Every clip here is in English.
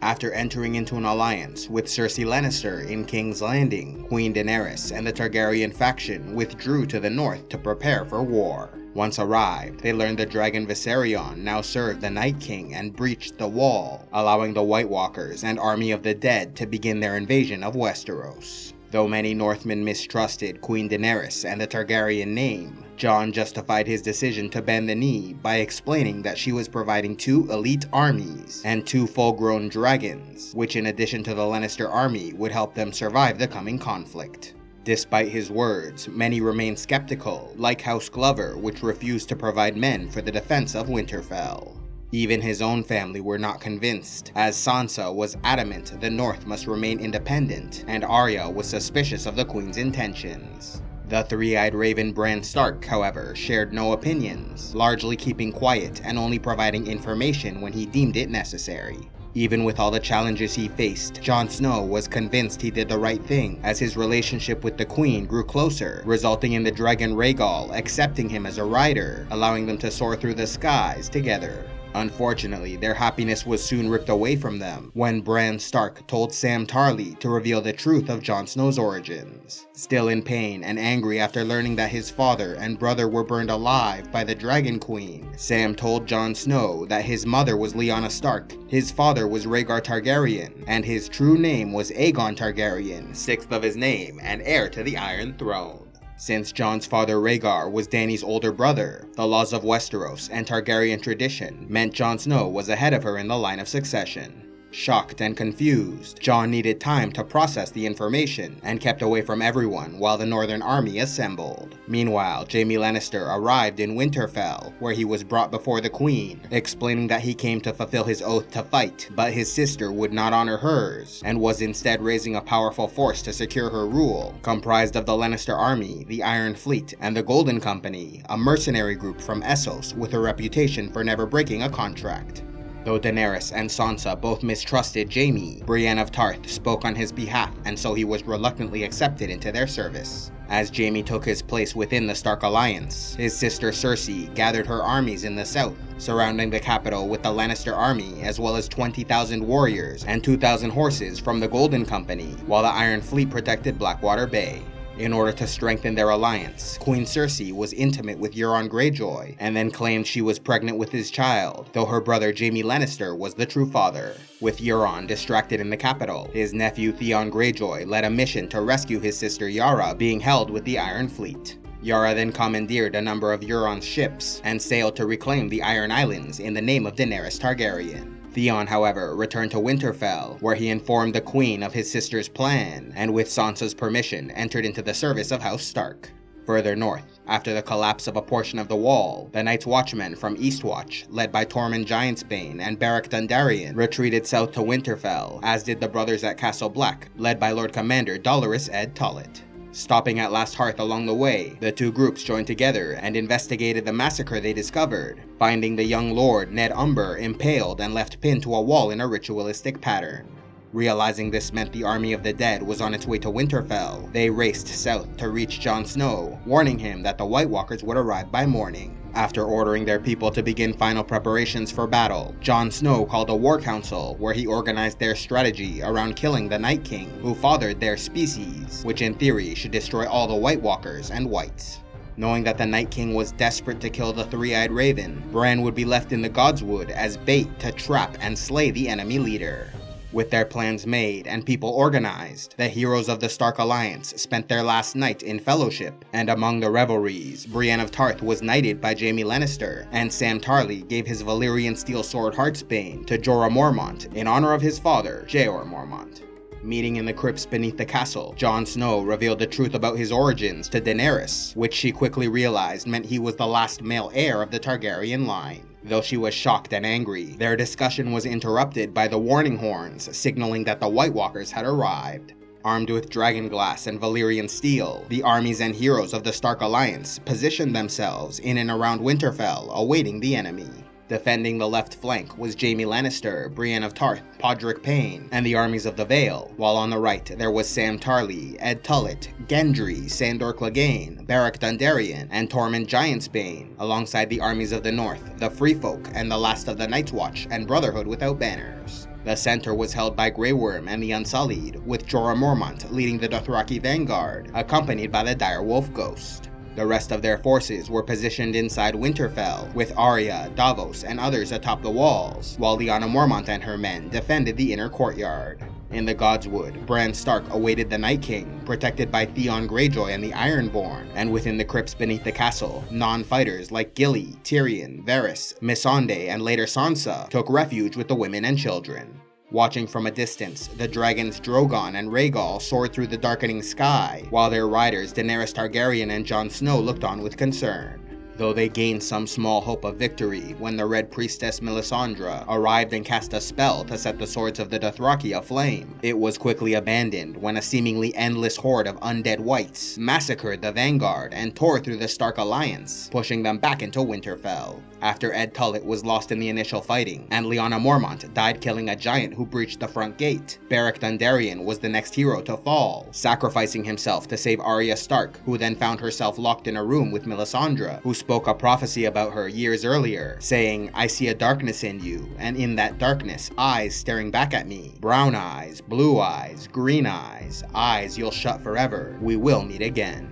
After entering into an alliance with Cersei Lannister in King's Landing, Queen Daenerys and the Targaryen faction withdrew to the north to prepare for war. Once arrived, they learned the dragon Viserion now served the Night King and breached the wall, allowing the White Walkers and Army of the Dead to begin their invasion of Westeros. Though many Northmen mistrusted Queen Daenerys and the Targaryen name, Jon justified his decision to bend the knee by explaining that she was providing 2 elite armies and 2 full-grown dragons, which in addition to the Lannister army would help them survive the coming conflict. Despite his words, many remained skeptical, like House Glover, which refused to provide men for the defense of Winterfell. Even his own family were not convinced, as Sansa was adamant the North must remain independent, and Arya was suspicious of the Queen's intentions. The three-eyed raven Bran Stark, however, shared no opinions, largely keeping quiet and only providing information when he deemed it necessary. Even with all the challenges he faced, Jon Snow was convinced he did the right thing, as his relationship with the Queen grew closer, resulting in the dragon Rhaegal accepting him as a rider, allowing them to soar through the skies together. Unfortunately, their happiness was soon ripped away from them when Bran Stark told Sam Tarly to reveal the truth of Jon Snow's origins. Still in pain and angry after learning that his father and brother were burned alive by the Dragon Queen, Sam told Jon Snow that his mother was Lyanna Stark, his father was Rhaegar Targaryen, and his true name was Aegon Targaryen, 6th of his name and heir to the Iron Throne. Since Jon's father Rhaegar was Dany's older brother, the laws of Westeros and Targaryen tradition meant Jon Snow was ahead of her in the line of succession. Shocked and confused, Jon needed time to process the information and kept away from everyone while the Northern Army assembled. Meanwhile, Jaime Lannister arrived in Winterfell, where he was brought before the Queen, explaining that he came to fulfill his oath to fight, but his sister would not honor hers, and was instead raising a powerful force to secure her rule, comprised of the Lannister Army, the Iron Fleet, and the Golden Company, a mercenary group from Essos with a reputation for never breaking a contract. Though Daenerys and Sansa both mistrusted Jaime, Brienne of Tarth spoke on his behalf, and so he was reluctantly accepted into their service. As Jaime took his place within the Stark Alliance, his sister Cersei gathered her armies in the south, surrounding the capital with the Lannister army as well as 20,000 warriors and 2,000 horses from the Golden Company, while the Iron Fleet protected Blackwater Bay. In order to strengthen their alliance, Queen Cersei was intimate with Euron Greyjoy, and then claimed she was pregnant with his child, though her brother Jaime Lannister was the true father. With Euron distracted in the capital, his nephew Theon Greyjoy led a mission to rescue his sister Yara being held with the Iron Fleet. Yara then commandeered a number of Euron's ships, and sailed to reclaim the Iron Islands in the name of Daenerys Targaryen. Theon, however, returned to Winterfell, where he informed the Queen of his sister's plan, and with Sansa's permission, entered into the service of House Stark. Further north, after the collapse of a portion of the wall, the Night's Watchmen from Eastwatch, led by Tormund Giantsbane and Beric Dondarrion, retreated south to Winterfell, as did the brothers at Castle Black, led by Lord Commander Dolorous Ed Tollett. Stopping at Last Hearth along the way, the two groups joined together and investigated the massacre they discovered, finding the young Lord Ned Umber impaled and left pinned to a wall in a ritualistic pattern. Realizing this meant the army of the dead was on its way to Winterfell, they raced south to reach Jon Snow, warning him that the White Walkers would arrive by morning. After ordering their people to begin final preparations for battle, Jon Snow called a war council where he organized their strategy around killing the Night King, who fathered their species, which in theory should destroy all the White Walkers and Whites. Knowing that the Night King was desperate to kill the three-eyed raven, Bran would be left in the Godswood as bait to trap and slay the enemy leader. With their plans made and people organized, the heroes of the Stark Alliance spent their last night in fellowship, and among the revelries, Brienne of Tarth was knighted by Jaime Lannister, and Sam Tarly gave his Valyrian steel sword Heartsbane to Jorah Mormont in honor of his father, Jeor Mormont. Meeting in the crypts beneath the castle, Jon Snow revealed the truth about his origins to Daenerys, which she quickly realized meant he was the last male heir of the Targaryen line. Though she was shocked and angry, their discussion was interrupted by the warning horns, signaling that the White Walkers had arrived. Armed with dragonglass and Valyrian steel, the armies and heroes of the Stark Alliance positioned themselves in and around Winterfell, awaiting the enemy. Defending the left flank was Jaime Lannister, Brienne of Tarth, Podrick Payne, and the armies of the Vale, while on the right there was Sam Tarly, Ed Tullett, Gendry, Sandor Clegane, Beric Dondarrion, and Tormund Giantsbane, alongside the armies of the north, the Free Folk, and the last of the Night's Watch and Brotherhood Without Banners. The center was held by Grey Worm and the Unsullied, with Jorah Mormont leading the Dothraki vanguard, accompanied by the Direwolf Ghost. The rest of their forces were positioned inside Winterfell, with Arya, Davos, and others atop the walls, while Lyanna Mormont and her men defended the inner courtyard. In the Godswood, Bran Stark awaited the Night King, protected by Theon Greyjoy and the Ironborn, and within the crypts beneath the castle, non-fighters like Gilly, Tyrion, Varys, Missandei, and later Sansa took refuge with the women and children. Watching from a distance, the dragons Drogon and Rhaegal soared through the darkening sky, while their riders Daenerys Targaryen and Jon Snow looked on with concern. Though they gained some small hope of victory when the Red Priestess Melisandre arrived and cast a spell to set the swords of the Dothraki aflame, it was quickly abandoned when a seemingly endless horde of undead whites massacred the vanguard and tore through the Stark alliance, pushing them back into Winterfell. After Ed Tullet was lost in the initial fighting, and Lyanna Mormont died killing a giant who breached the front gate, Beric Dondarrion was the next hero to fall, sacrificing himself to save Arya Stark, who then found herself locked in a room with Melisandre, who spoke a prophecy about her years earlier, saying, "I see a darkness in you, and in that darkness, eyes staring back at me. Brown eyes, blue eyes, green eyes, eyes you'll shut forever. We will meet again."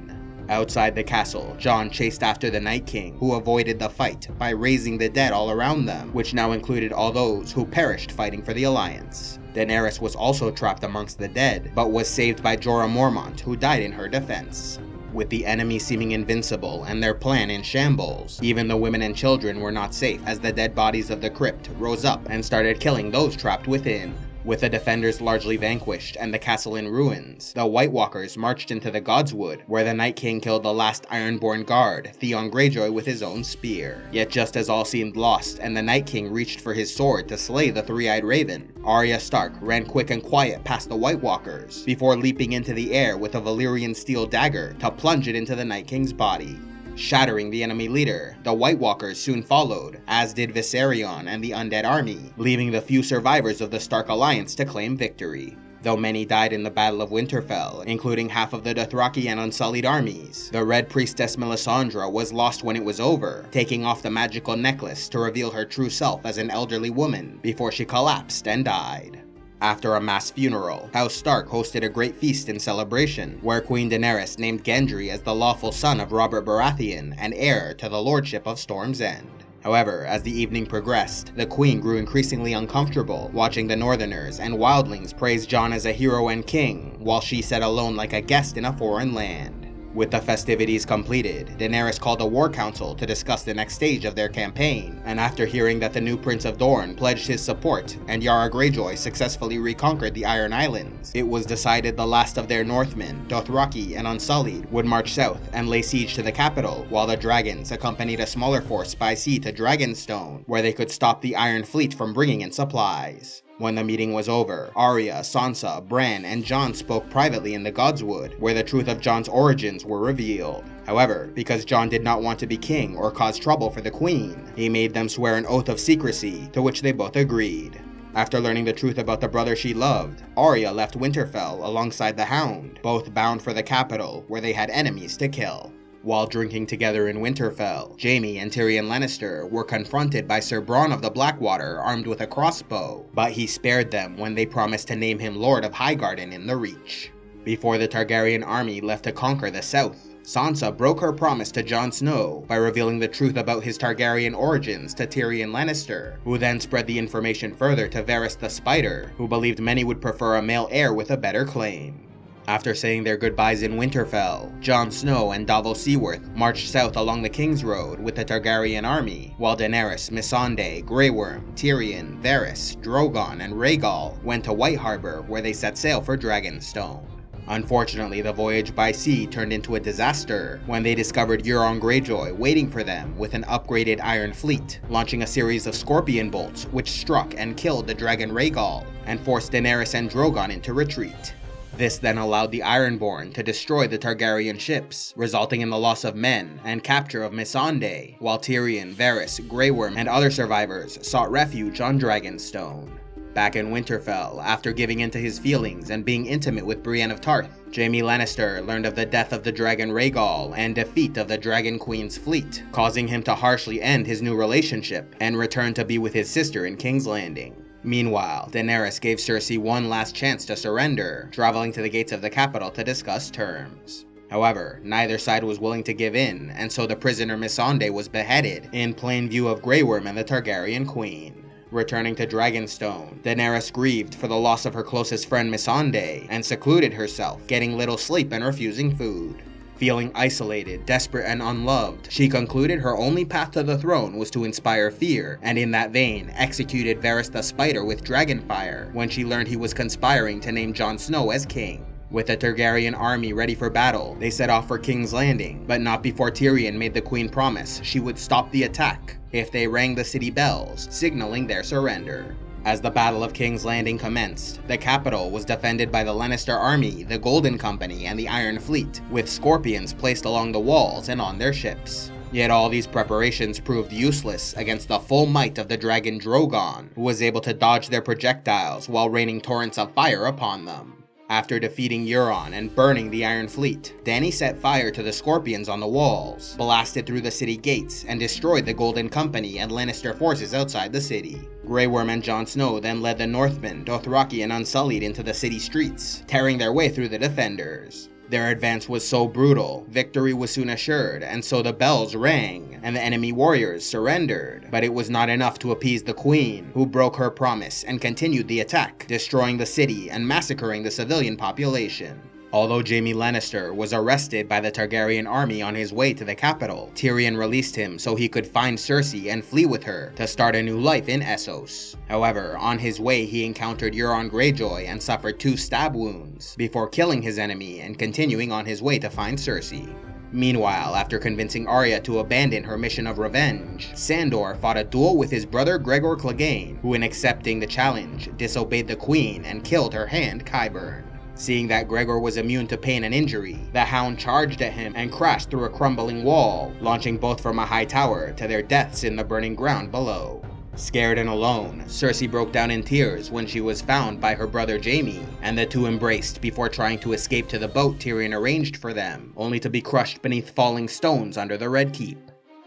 Outside the castle, Jon chased after the Night King, who avoided the fight by raising the dead all around them, which now included all those who perished fighting for the Alliance. Daenerys was also trapped amongst the dead, but was saved by Jorah Mormont, who died in her defense. With the enemy seeming invincible and their plan in shambles, even the women and children were not safe as the dead bodies of the crypt rose up and started killing those trapped within. With the defenders largely vanquished and the castle in ruins, the White Walkers marched into the Godswood, where the Night King killed the last Ironborn guard, Theon Greyjoy, with his own spear. Yet just as all seemed lost and the Night King reached for his sword to slay the Three-Eyed Raven, Arya Stark ran quick and quiet past the White Walkers, before leaping into the air with a Valyrian steel dagger to plunge it into the Night King's body. Shattering the enemy leader, the White Walkers soon followed, as did Viserion and the Undead Army, leaving the few survivors of the Stark Alliance to claim victory. Though many died in the Battle of Winterfell, including half of the Dothraki and Unsullied armies, the Red Priestess Melisandre was lost when it was over, taking off the magical necklace to reveal her true self as an elderly woman before she collapsed and died. After a mass funeral, House Stark hosted a great feast in celebration, where Queen Daenerys named Gendry as the lawful son of Robert Baratheon and heir to the lordship of Storm's End. However, as the evening progressed, the Queen grew increasingly uncomfortable watching the Northerners and Wildlings praise Jon as a hero and king, while she sat alone like a guest in a foreign land. With the festivities completed, Daenerys called a war council to discuss the next stage of their campaign, and after hearing that the new Prince of Dorne pledged his support and Yara Greyjoy successfully reconquered the Iron Islands, it was decided the last of their Northmen, Dothraki and Unsullied, would march south and lay siege to the capital, while the dragons accompanied a smaller force by sea to Dragonstone, where they could stop the Iron Fleet from bringing in supplies. When the meeting was over, Arya, Sansa, Bran, and Jon spoke privately in the Godswood, where the truth of Jon's origins were revealed. However, because Jon did not want to be king or cause trouble for the Queen, he made them swear an oath of secrecy, to which they both agreed. After learning the truth about the brother she loved, Arya left Winterfell alongside the Hound, both bound for the capital, where they had enemies to kill. While drinking together in Winterfell, Jaime and Tyrion Lannister were confronted by Sir Bronn of the Blackwater armed with a crossbow, but he spared them when they promised to name him Lord of Highgarden in the Reach. Before the Targaryen army left to conquer the south, Sansa broke her promise to Jon Snow by revealing the truth about his Targaryen origins to Tyrion Lannister, who then spread the information further to Varys the Spider, who believed many would prefer a male heir with a better claim. After saying their goodbyes in Winterfell, Jon Snow and Davos Seaworth marched south along the King's Road with the Targaryen army, while Daenerys, Missandei, Grey Worm, Tyrion, Varys, Drogon, and Rhaegal went to White Harbor, where they set sail for Dragonstone. Unfortunately, the voyage by sea turned into a disaster when they discovered Euron Greyjoy waiting for them with an upgraded Iron Fleet, launching a series of scorpion bolts which struck and killed the dragon Rhaegal, and forced Daenerys and Drogon into retreat. This then allowed the Ironborn to destroy the Targaryen ships, resulting in the loss of men and capture of Missandei, while Tyrion, Varys, Grey Worm, and other survivors sought refuge on Dragonstone. Back in Winterfell, after giving in to his feelings and being intimate with Brienne of Tarth, Jaime Lannister learned of the death of the dragon Rhaegal and defeat of the Dragon Queen's fleet, causing him to harshly end his new relationship and return to be with his sister in King's Landing. Meanwhile, Daenerys gave Cersei one last chance to surrender, traveling to the gates of the capital to discuss terms. However, neither side was willing to give in, and so the prisoner Missandei was beheaded in plain view of Grey Worm and the Targaryen queen. Returning to Dragonstone, Daenerys grieved for the loss of her closest friend Missandei and secluded herself, getting little sleep and refusing food. Feeling isolated, desperate, and unloved, she concluded her only path to the throne was to inspire fear, and in that vein, executed Varys the Spider with dragonfire when she learned he was conspiring to name Jon Snow as king. With the Targaryen army ready for battle, they set off for King's Landing, but not before Tyrion made the queen promise she would stop the attack if they rang the city bells, signaling their surrender. As the Battle of King's Landing commenced, the capital was defended by the Lannister army, the Golden Company, and the Iron Fleet, with scorpions placed along the walls and on their ships. Yet all these preparations proved useless against the full might of the dragon Drogon, who was able to dodge their projectiles while raining torrents of fire upon them. After defeating Euron and burning the Iron Fleet, Dany set fire to the scorpions on the walls, blasted through the city gates, and destroyed the Golden Company and Lannister forces outside the city. Grey Worm and Jon Snow then led the Northmen, Dothraki and Unsullied into the city streets, tearing their way through the defenders. Their advance was so brutal, victory was soon assured, and so the bells rang, and the enemy warriors surrendered. But it was not enough to appease the queen, who broke her promise and continued the attack, destroying the city and massacring the civilian population. Although Jaime Lannister was arrested by the Targaryen army on his way to the capital, Tyrion released him so he could find Cersei and flee with her to start a new life in Essos. However, on his way he encountered Euron Greyjoy and suffered 2 stab wounds, before killing his enemy and continuing on his way to find Cersei. Meanwhile, after convincing Arya to abandon her mission of revenge, Sandor fought a duel with his brother Gregor Clegane, who in accepting the challenge, disobeyed the queen and killed her hand Qyburn. Seeing that Gregor was immune to pain and injury, the Hound charged at him and crashed through a crumbling wall, launching both from a high tower to their deaths in the burning ground below. Scared and alone, Cersei broke down in tears when she was found by her brother Jaime, and the two embraced before trying to escape to the boat Tyrion arranged for them, only to be crushed beneath falling stones under the Red Keep.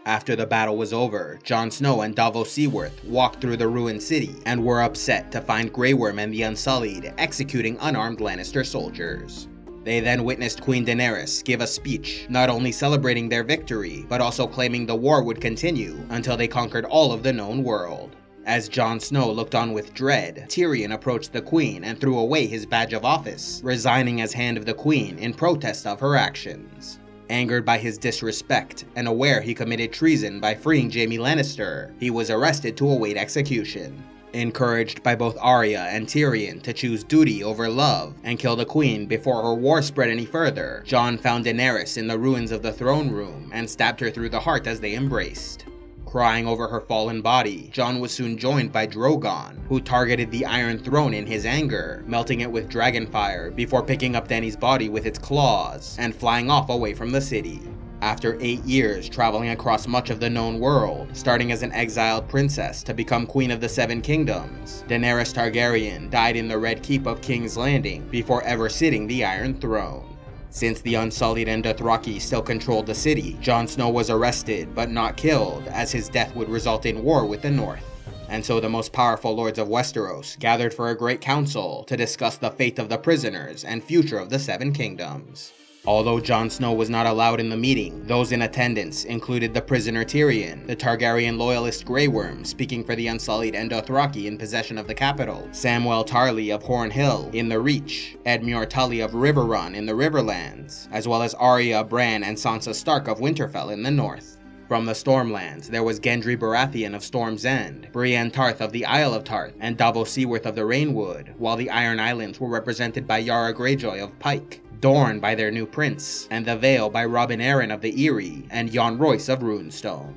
After the battle was over, Jon Snow and Davos Seaworth walked through the ruined city and were upset to find Grey Worm and the Unsullied executing unarmed Lannister soldiers. They then witnessed Queen Daenerys give a speech, not only celebrating their victory, but also claiming the war would continue until they conquered all of the known world. As Jon Snow looked on with dread, Tyrion approached the Queen and threw away his badge of office, resigning as Hand of the Queen in protest of her actions. Angered by his disrespect, and aware he committed treason by freeing Jaime Lannister, he was arrested to await execution. Encouraged by both Arya and Tyrion to choose duty over love and kill the queen before her war spread any further, Jon found Daenerys in the ruins of the throne room and stabbed her through the heart as they embraced. Crying over her fallen body, Jon was soon joined by Drogon, who targeted the Iron Throne in his anger, melting it with dragonfire before picking up Dany's body with its claws and flying off away from the city. After 8 years traveling across much of the known world, starting as an exiled princess to become Queen of the Seven Kingdoms, Daenerys Targaryen died in the Red Keep of King's Landing before ever sitting the Iron Throne. Since the Unsullied and Dothraki still controlled the city, Jon Snow was arrested but not killed, as his death would result in war with the North. And so the most powerful lords of Westeros gathered for a great council to discuss the fate of the prisoners and future of the Seven Kingdoms. Although Jon Snow was not allowed in the meeting, those in attendance included the prisoner Tyrion, the Targaryen loyalist Grey Worm speaking for the Unsullied and Dothraki in possession of the capital, Samwell Tarly of Horn Hill in the Reach, Edmure Tully of Riverrun in the Riverlands, as well as Arya, Bran, and Sansa Stark of Winterfell in the north. From the Stormlands, there was Gendry Baratheon of Storm's End, Brienne Tarth of the Isle of Tarth, and Davos Seaworth of the Rainwood, while the Iron Islands were represented by Yara Greyjoy of Pike, Dorne by their new prince, and the Vale by Robin Arryn of the Eyrie, and Jon Royce of Runestone.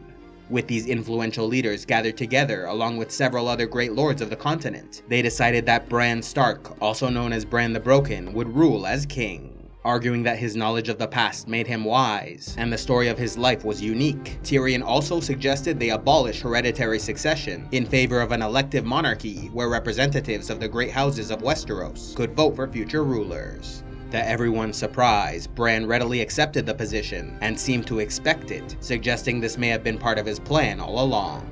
With these influential leaders gathered together along with several other great lords of the continent, they decided that Bran Stark, also known as Bran the Broken, would rule as king. Arguing that his knowledge of the past made him wise, and the story of his life was unique, Tyrion also suggested they abolish hereditary succession in favor of an elective monarchy where representatives of the great houses of Westeros could vote for future rulers. To everyone's surprise, Bran readily accepted the position and seemed to expect it, suggesting this may have been part of his plan all along.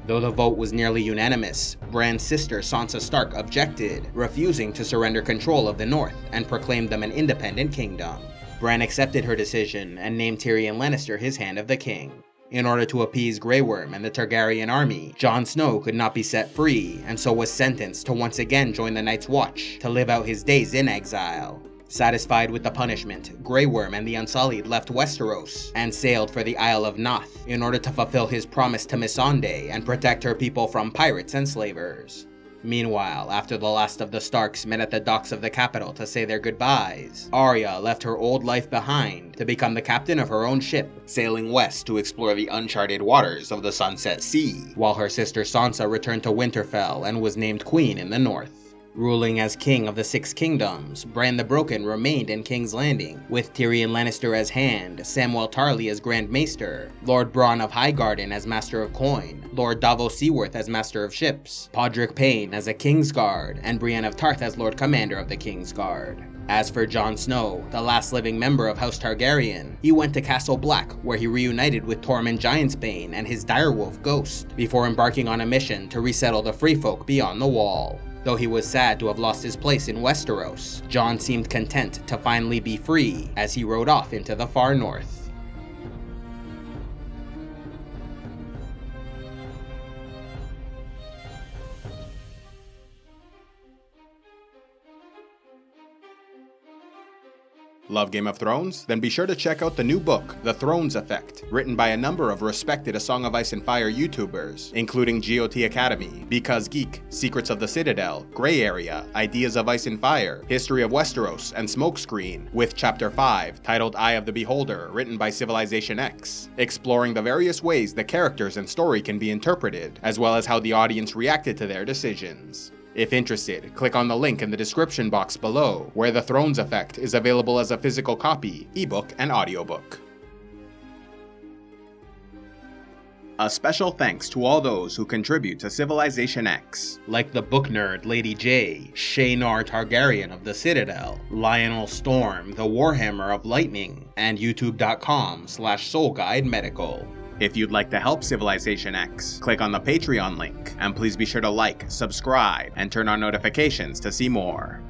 Though the vote was nearly unanimous, Bran's sister Sansa Stark objected, refusing to surrender control of the North and proclaimed them an independent kingdom. Bran accepted her decision and named Tyrion Lannister his Hand of the King. In order to appease Grey Worm and the Targaryen army, Jon Snow could not be set free and so was sentenced to once again join the Night's Watch to live out his days in exile. Satisfied with the punishment, Grey Worm and the Unsullied left Westeros and sailed for the Isle of Noth in order to fulfill his promise to Missandei and protect her people from pirates and slavers. Meanwhile, after the last of the Starks met at the docks of the capital to say their goodbyes, Arya left her old life behind to become the captain of her own ship, sailing west to explore the uncharted waters of the Sunset Sea, while her sister Sansa returned to Winterfell and was named queen in the north. Ruling as king of the Six Kingdoms, Bran the Broken remained in King's Landing, with Tyrion Lannister as Hand, Samwell Tarly as Grand Maester, Lord Bronn of Highgarden as Master of Coin, Lord Davos Seaworth as Master of Ships, Podrick Payne as a Kingsguard, and Brienne of Tarth as Lord Commander of the Kingsguard. As for Jon Snow, the last living member of House Targaryen, he went to Castle Black, where he reunited with Tormund Giantsbane and his direwolf Ghost, before embarking on a mission to resettle the free folk beyond the Wall. Though he was sad to have lost his place in Westeros, Jon seemed content to finally be free as he rode off into the far north. Love Game of Thrones? Then be sure to check out the new book, The Thrones Effect, written by a number of respected A Song of Ice and Fire YouTubers, including GOT Academy, Because Geek, Secrets of the Citadel, Grey Area, Ideas of Ice and Fire, History of Westeros, and Smokescreen, with Chapter 5, titled Eye of the Beholder, written by CivilizationEx, exploring the various ways the characters and story can be interpreted, as well as how the audience reacted to their decisions. If interested, click on the link in the description box below, where The Thrones Effect is available as a physical copy, ebook, and audiobook. A special thanks to all those who contribute to CivilizationEx, like the book nerd Lady J, Shaenar Targaryen of the Citadel, Lionel Storm, the Warhammer of Lightning, and youtube.com/soulguidemedical. If you'd like to help CivilizationEx, click on the Patreon link, and please be sure to like, subscribe, and turn on notifications to see more.